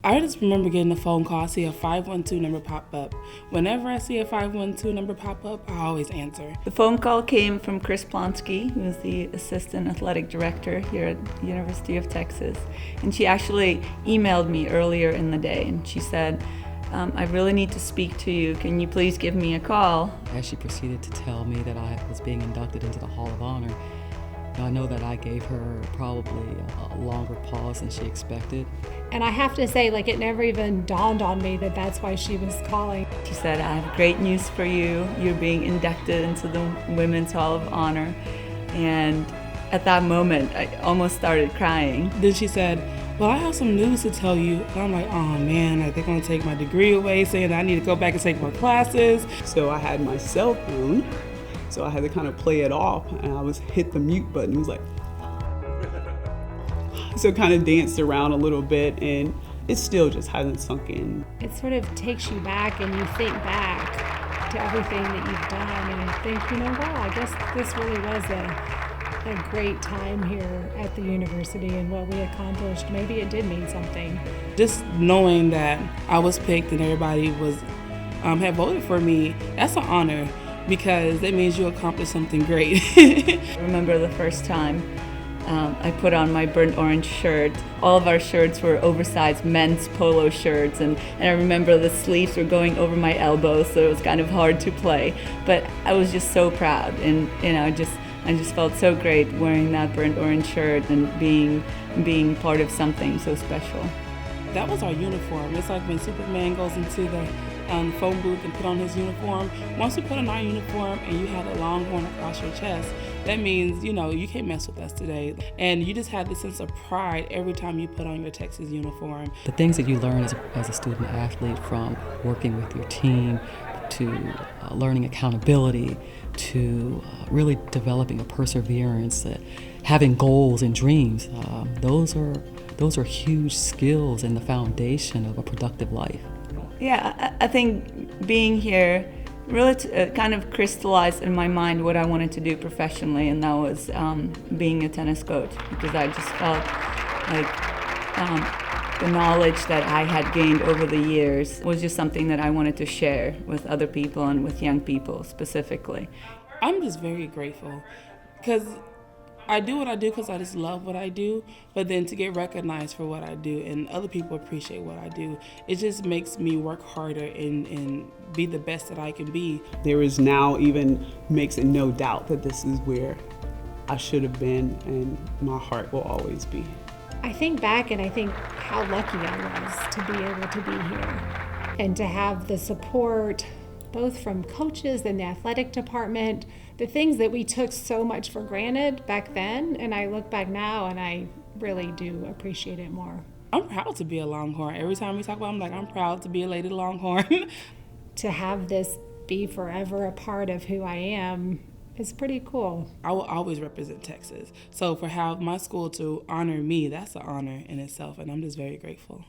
I just remember getting a phone call. I see a 512 number pop up. Whenever I see a 512 number pop up, I always answer. The phone call came from Chris Plonsky, who is the assistant athletic director here at the University of Texas. And she actually emailed me earlier in the day, and she said, I really need to speak to you. Can you please give me a call? As she proceeded to tell me that I was being inducted into the Hall of Honor, I know that I gave her probably a longer pause than she expected. And I have to say, it never even dawned on me that that's why she was calling. She said, I have great news for you. You're being inducted into the Women's Hall of Honor. And at that moment, I almost started crying. Then she said, well, I have some news to tell you. And I'm like, oh man, they're gonna take my degree away, saying that I need to go back and take more classes. So I had my cell phone, so I had to kind of play it off, and I was hit the mute button. It was like, so kind of danced around a little bit, and it still just hasn't sunk in. It sort of takes you back, and you think back to everything that you've done, and think, wow, I guess this really was a great time here at the university, and what we accomplished, maybe it did mean something. Just knowing that I was picked and everybody was had voted for me, that's an honor, because that means you accomplished something great. I remember the first time I put on my burnt orange shirt. All of our shirts were oversized men's polo shirts, and I remember the sleeves were going over my elbows, so it was kind of hard to play. But I was just so proud, and I just felt so great wearing that burnt orange shirt and being part of something so special. That was our uniform. It's like when Superman goes into the phone booth and put on his uniform. Once we put on our uniform and you had a Longhorn across your chest, that means, you can't mess with us today. And you just had this sense of pride every time you put on your Texas uniform. The things that you learn as a student athlete, from working with your team to learning accountability to really developing a perseverance, having goals and dreams, those are huge skills and the foundation of a productive life. Yeah, I think being here really kind of crystallized in my mind what I wanted to do professionally, and that was being a tennis coach, because I just felt like the knowledge that I had gained over the years was just something that I wanted to share with other people and with young people specifically. I'm just very grateful, because I do what I do because I just love what I do, but then to get recognized for what I do and other people appreciate what I do, it just makes me work harder and be the best that I can be. There is now even makes it no doubt that this is where I should have been, and my heart will always be. I think back and I think how lucky I was to be able to be here and to have the support both from coaches and the athletic department, the things that we took so much for granted back then, and I look back now and I really do appreciate it more. I'm proud to be a Longhorn. Every time we talk about it, I'm like, I'm proud to be a Lady Longhorn. To have this be forever a part of who I am is pretty cool. I will always represent Texas. So for have my school to honor me, that's an honor in itself, and I'm just very grateful.